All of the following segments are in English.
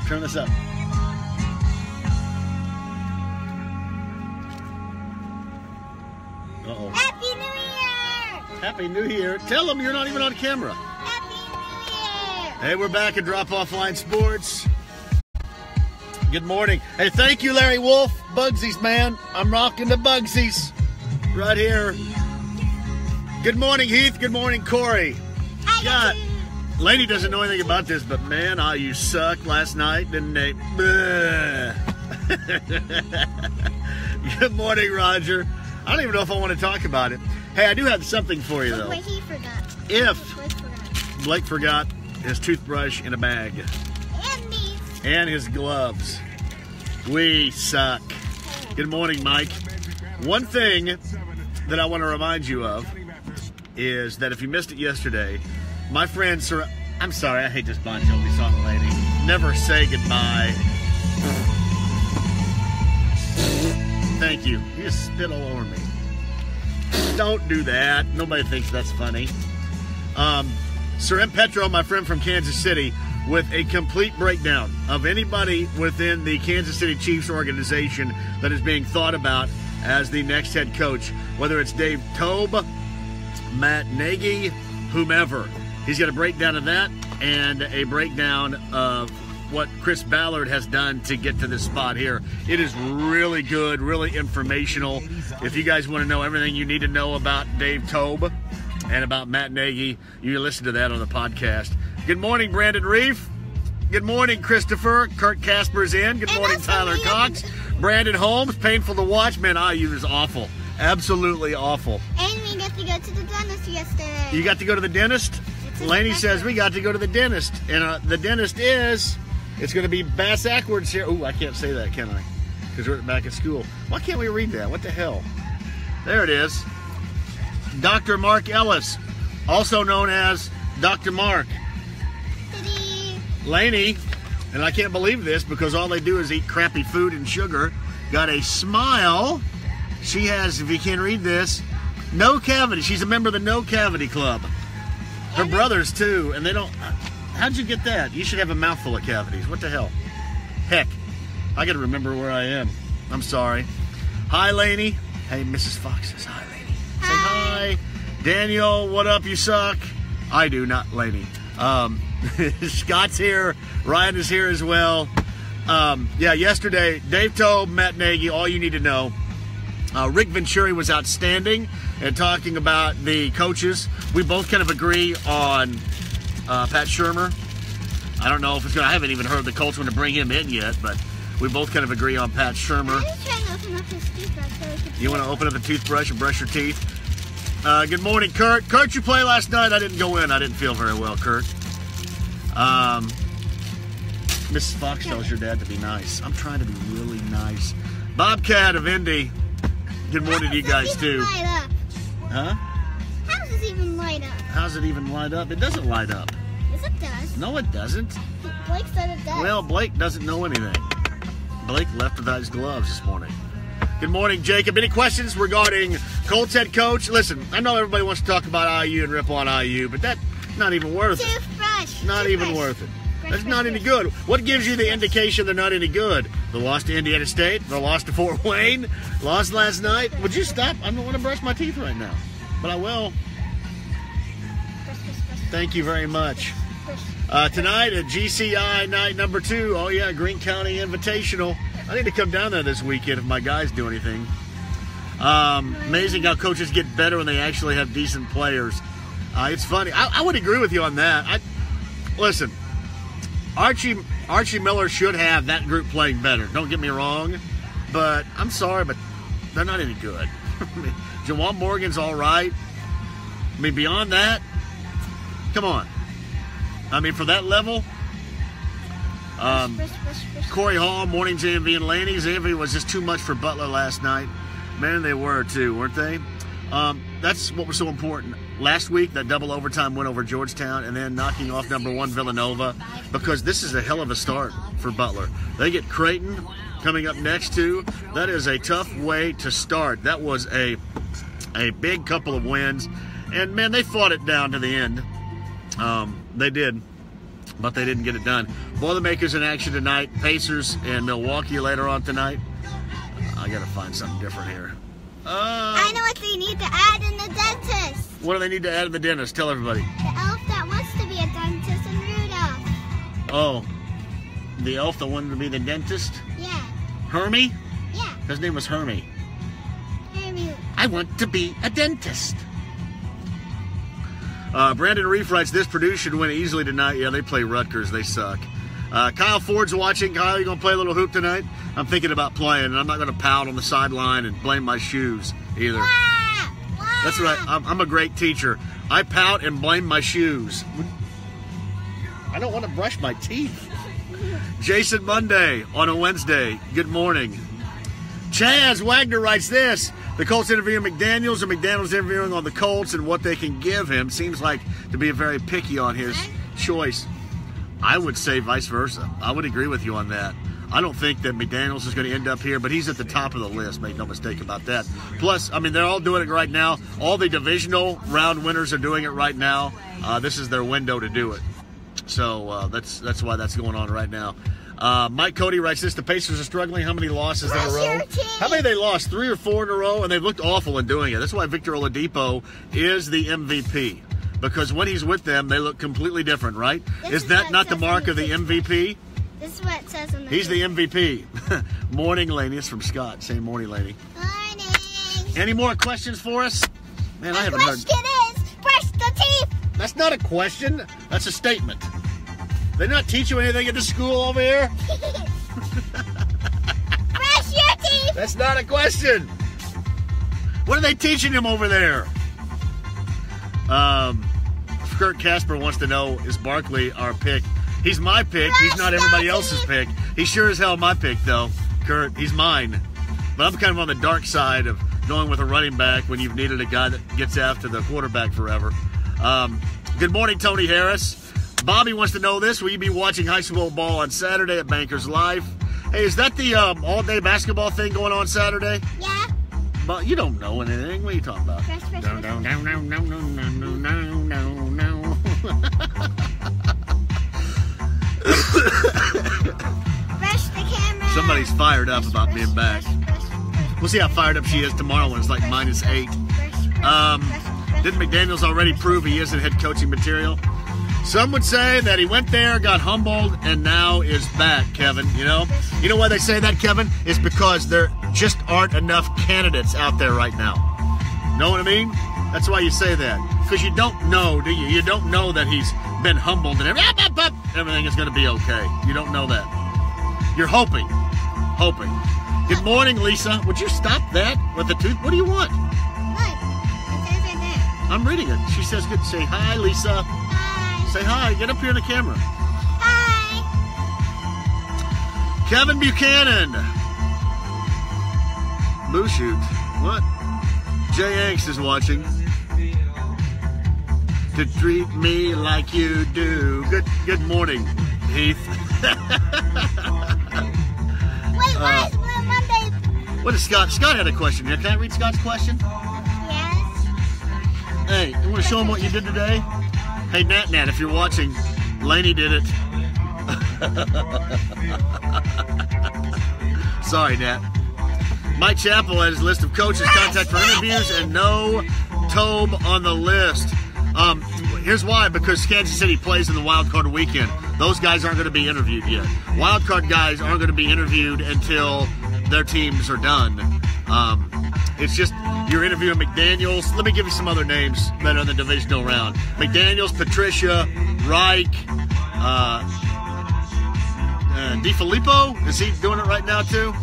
Turn this up. Uh-oh. Happy New Year! Happy New Year. Tell them you're not even on camera. Happy New Year! Hey, we're back at Drop Off Line Sports. Good morning. Hey, thank you, Larry Wolf. Bugsies, man. I'm rocking the Bugsies right here. Good morning, Heath. Good morning, Corey. God, Lady doesn't know anything about this, but man, you sucked last night, didn't they? Good morning, Roger. I don't even know if I want to talk about it. Hey, I do have something for you, though. Wait, he forgot. If Blake forgot his toothbrush in a bag. And these. And his gloves. We suck. Good morning, Mike. One thing that I want to remind you of is that if you missed it yesterday, my friend Sir... I'm sorry, I hate this Bon Jovi song, lady. Never say goodbye. Thank you. You just spit all over me. Don't do that. Nobody thinks that's funny. Sir M. Petro, my friend from Kansas City, with a complete breakdown of anybody within the Kansas City Chiefs organization that is being thought about as the next head coach, whether it's Dave Toub, Matt Nagy, whomever. He's got a breakdown of that and a breakdown of what Chris Ballard has done to get to this spot here. It is really good, really informational. If you guys want to know everything you need to know about Dave Toub and about Matt Nagy, you can listen to that on the podcast. Good morning, Brandon Reef. Good morning, Christopher. Kurt Casper's in. Good morning, Tyler Cox. Brandon Holmes, painful to watch. Man, IU is awful. Absolutely awful. And we got to go to the dentist yesterday. You got to go to the dentist? Laney says we got to go to the dentist. And the dentist is, it's going to be Bass Ackwards here. Ooh, I can't say that, can I? Because we're back at school. Why can't we read that? What the hell? There it is. Dr. Mark Ellis, also known as Dr. Mark. Laney, and I can't believe this because all they do is eat crappy food and sugar, got a smile. She has, if you can't read this, no cavity. She's a member of the No Cavity Club. Her brothers, too, and they don't... How'd you get that? You should have a mouthful of cavities. What the hell? Heck, I got to remember where I am. I'm sorry. Hi, Laney. Hey, Mrs. Fox says hi, Laney. Say hi. Daniel, what up, you suck? I do, not Laney. Scott's here. Ryan is here as well. Yeah, yesterday, Dave Toub, Matt Nagy, all you need to know. Rick Venturi was outstanding and talking about the coaches. We both kind of agree on Pat Shurmur. I don't know if it's going to... I haven't even heard the Colts want to bring him in yet, but we both kind of agree on Pat Shurmur. I'm just trying to open up his toothbrush so we can... You want to open up the toothbrush and brush your teeth? Good morning, Kurt. Kurt, you play last night? I didn't go in. I didn't feel very well, Kurt. Mrs. Fox tells your dad to be nice. I'm trying to be really nice. Bobcat of Indy. Good morning to you guys, too. Huh? How does this even light up? How's it even light up? It doesn't light up. Yes, it does. No, it doesn't. Blake said it does. Well, Blake doesn't know anything. Blake left without his gloves this morning. Good morning, Jacob. Any questions regarding Colts head coach? Listen, I know everybody wants to talk about IU and rip on IU, but that's not even worth it. Toothbrush. Not even worth it. That's not any good. What gives you the indication they're not any good? The loss to Indiana State, the loss to Fort Wayne, lost last night. Would you stop? I don't want to brush my teeth right now, but I will. Thank you very much. Tonight at GCI night number 2. Oh, yeah, Greene County Invitational. I need to come down there this weekend if my guys do anything. Amazing how coaches get better when they actually have decent players. It's funny. I would agree with you on that. Listen, Archie Miller should have that group playing better. Don't get me wrong. But I'm sorry, but they're not any good. Jawan Morgan's all right. I mean, beyond that, come on. I mean, for that level, Corey Hall, Morning JMV, and Laney. JMV was just too much for Butler last night. Man, they were too, weren't they? That's what was so important. Last week, that double overtime win over Georgetown and then knocking off number 1 Villanova, because this is a hell of a start for Butler. They get Creighton coming up next too. That is a tough way to start. That was a big couple of wins. And, man, they fought it down to the end. They did. but they didn't get it done. Boilermakers in action tonight. Pacers and Milwaukee later on tonight. I got to find something different here. I know what they need to add in the dentist. What do they need to add in the dentist? Tell everybody. The elf that wants to be a dentist and Rudolph. Oh, the elf that wanted to be the dentist? Yeah. Hermie? Yeah. His name was Hermie. Hermie. I want to be a dentist. Brandon Reef writes, this Purdue should win easily tonight. Yeah, they play Rutgers. They suck. Kyle Ford's watching. Kyle, you going to play a little hoop tonight? I'm thinking about playing, and I'm not going to pout on the sideline and blame my shoes either. That's right. I'm a great teacher. I pout and blame my shoes. I don't want to brush my teeth. Jason Monday on a Wednesday. Good morning. Chaz Wagner writes this. The Colts interviewing McDaniels, and McDaniels interviewing on the Colts and what they can give him. Seems like to be very picky on his choice. I would say vice versa. I would agree with you on that. I don't think that McDaniels is going to end up here, but he's at the top of the list. Make no mistake about that. Plus, I mean, they're all doing it right now. All the divisional round winners are doing it right now. This is their window to do it. So that's why that's going on right now. Mike Cody writes this. The Pacers are struggling. How many losses in a row? How many they lost? 3 or 4 in a row, and they've looked awful in doing it. That's why Victor Oladipo is the MVP. Because when he's with them, they look completely different, right? Is that not the mark of the MVP? This is what it says on the He's the MVP. Morning, Laney. It's from Scott. Saying morning, Laney. Morning. Any more questions for us? Man, I haven't heard. The question is, brush the teeth. That's not a question. That's a statement. They not teach you anything at the school over here? Brush your teeth. That's not a question. What are they teaching him over there? Kurt Casper wants to know, is Barkley our pick? He's my pick. He's not everybody else's pick. He's sure as hell my pick, though. Kurt, he's mine. But I'm kind of on the dark side of going with a running back when you've needed a guy that gets after the quarterback forever. Good morning, Tony Harris. Bobby wants to know this. Will you be watching high school ball on Saturday at Bankers Life? Hey, is that the all-day basketball thing going on Saturday? Yeah. But you don't know anything. What are you talking about? Brush the camera. Somebody's fired up about being back. We'll see how fired up she is tomorrow when it's like -8. Didn't McDaniels already prove he isn't head coaching material? Some would say that he went there, got humbled, and now is back, Kevin. You know why they say that, Kevin? It's because there just aren't enough candidates out there right now. Know what I mean? That's why you say that. Because you don't know, do you? You don't know that he's been humbled and everything is going to be okay. You don't know that. You're hoping. Good morning, Lisa. Would you stop that with the tooth? What do you want? Look, it says right there. I'm reading it. She says, "Good." Say hi, Lisa. Hi. Say hi. Get up here in the camera. Hi. Kevin Buchanan. Boo shoot. What? Jay Angst is watching. To treat me like you do. Good morning, Heath. Wait, why is Monday? What is Scott? Scott had a question here. Can I read Scott's question? Yes. Hey, you want to show him what you did today? Hey, Nat, if you're watching, Laney did it. Sorry, Nat. Mike Chappell had his list of coaches, contact for interviews, and no Toub on the list. Here's why, because Kansas City plays in the wild card weekend. Those guys aren't going to be interviewed yet. Wild card guys aren't going to be interviewed until their teams are done. It's just you're interviewing McDaniels. Let me give you some other names that are in the divisional round. McDaniels, Patricia, Reich, DiFilippo. Is he doing it right now too?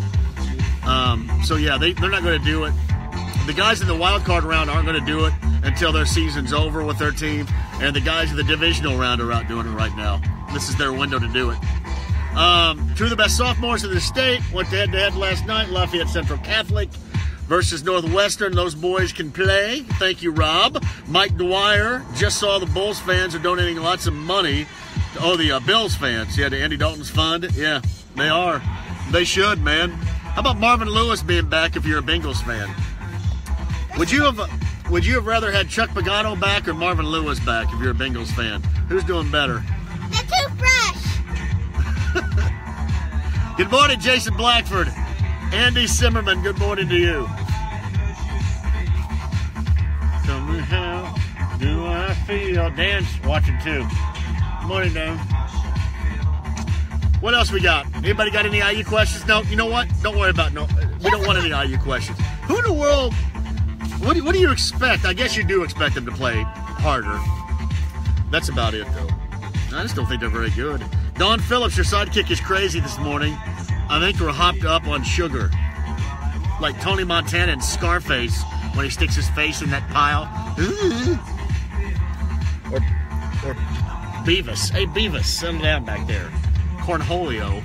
So yeah, they're not going to do it. The guys in the wild card round aren't going to do it until their season's over with their team, and the guys in the divisional round are out doing it right now. This is their window to do it. Two of the best sophomores in the state went head-to-head last night. Lafayette Central Catholic versus Northwestern. Those boys can play. Thank you, Rob. Mike Dwyer just saw the Bulls fans are donating lots of money. The Bills fans. Yeah, to Andy Dalton's fund. Yeah, they are. They should, man. How about Marvin Lewis being back if you're a Bengals fan? Would you have rather had Chuck Pagano back or Marvin Lewis back if you're a Bengals fan? Who's doing better? The toothbrush. Good morning, Jason Blackford. Andy Simmerman, good morning to you. Tell me how do I feel? Dan's watching too. Good morning, Dan. What else we got? Anybody got any IU questions? No, you know what? Don't worry about no. We don't want any IU questions. Who in the world? What do you expect? I guess you do expect them to play harder. That's about it, though. I just don't think they're very good. Don Phillips, your sidekick is crazy this morning. I think we're hopped up on sugar. Like Tony Montana and Scarface when he sticks his face in that pile. Or Beavis. Hey, Beavis, settle down back there. Cornholio.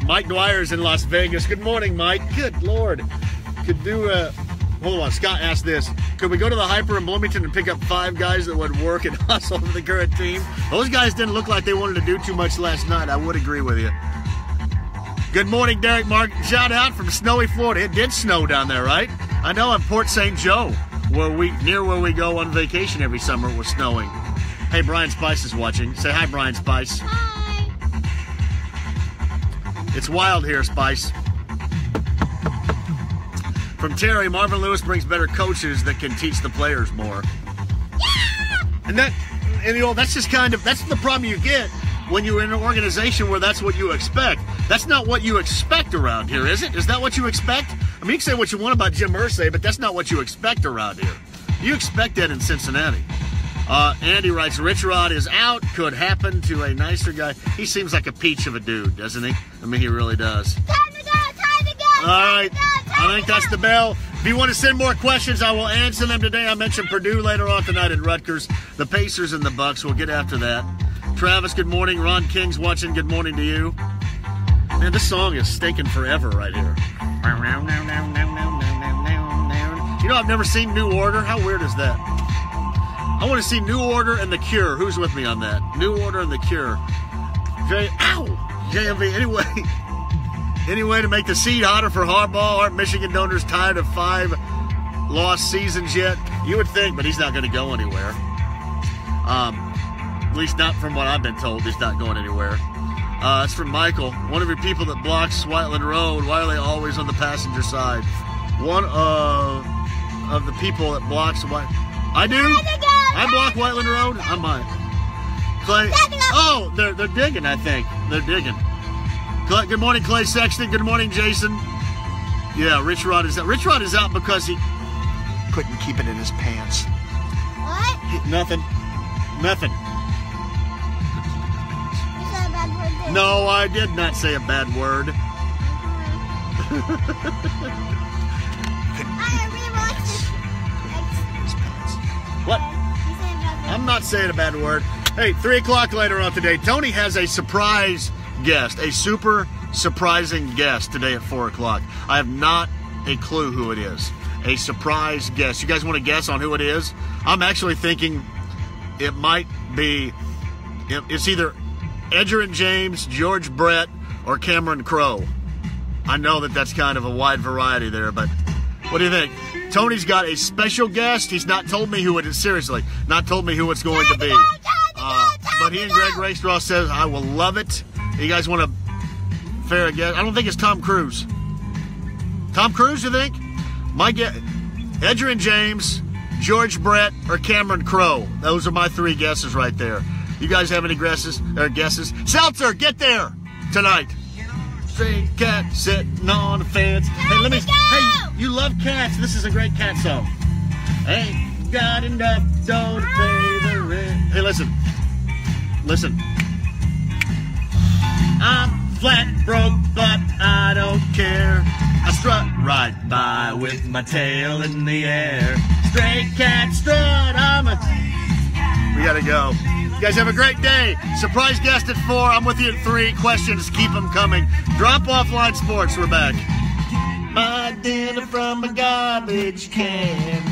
Mike Dwyer's in Las Vegas. Good morning, Mike. Good Lord. Could do hold on, Scott asked this. Could we go to the Hyper in Bloomington and pick up 5 guys that would work and hustle for the current team? Those guys didn't look like they wanted to do too much last night. I would agree with you. Good morning, Derek Mark. Shout out from snowy Florida. It did snow down there, right? I know in Port St. Joe, near where we go on vacation every summer, it was snowing. Hey, Brian Spice is watching. Say hi, Brian Spice. Hi. It's wild here, Spice. From Terry, Marvin Lewis brings better coaches that can teach the players more. Yeah! And you know, that's the problem you get when you're in an organization where that's what you expect. That's not what you expect around here, is it? Is that what you expect? I mean, you can say what you want about Jim Irsay, but that's not what you expect around here. You expect that in Cincinnati. Andy writes, RichRod is out. Could happen to a nicer guy. He seems like a peach of a dude, doesn't he? I mean, he really does. Time to go, time to go, All right. I think that's go. the bell. If you want to send more questions, I will answer them today. I mentioned Purdue later on tonight at Rutgers. The Pacers and the Bucks. We'll get after that. Travis, good morning. Ron King's watching. Good morning to you. Man, this song is stinking forever right here. You know, I've never seen New Order. How weird is that? I want to see New Order and The Cure. Who's with me on that? New Order and The Cure. JMV. Anyway, to make the seat hotter for Harbaugh, aren't Michigan donors tired of 5 lost seasons yet? You would think, but he's not going to go anywhere. At least not from what I've been told. He's not going anywhere. It's from Michael. One of your people that blocks Whiteland Road, why are they always on the passenger side? One of the people that blocks I do? I block Whiteland Road? I might. Clay. Oh, they're digging, I think. They're digging. Good morning, Clay Sexton. Good morning, Jason. Yeah, RichRod is out. RichRod is out because he couldn't keep it in his pants. What? Nothing. You said a bad word there. No, I did not say a bad word. I rewatched What? You said a bad word. I'm not saying a bad word. Hey, 3 o'clock later on today, Tony has a surprise guest, a super surprising guest today at 4 o'clock. I have not a clue who it is. A surprise guest. You guys want to guess on who it is? I'm actually thinking it might be, it's either Edgerrin James, George Brett, or Cameron Crowe. I know that that's kind of a wide variety there, but what do you think? Tony's got a special guest. He's not told me who it is. Seriously, not told me who it's going to be. But he and Greg Racestraw says, I will love it. You guys want to fair guess? I don't think it's Tom Cruise. Tom Cruise, you think? My guess, Edgerrin James, George Brett, or Cameron Crowe. Those are my 3 guesses right there. You guys have any guesses? Seltzer, get there tonight. Stray cat sitting on the fence. Hey, you love cats. This is a great cat song. Ain't got enough, don't pay the rent. Hey, listen. I'm flat broke, but I don't care. I strut right by with my tail in the air. Stray cat strut, We gotta go. You guys have a great day. Surprise guest at 4. I'm with you at 3. Questions, keep them coming. Drop Offline Sports, we're back. My dinner from a garbage can.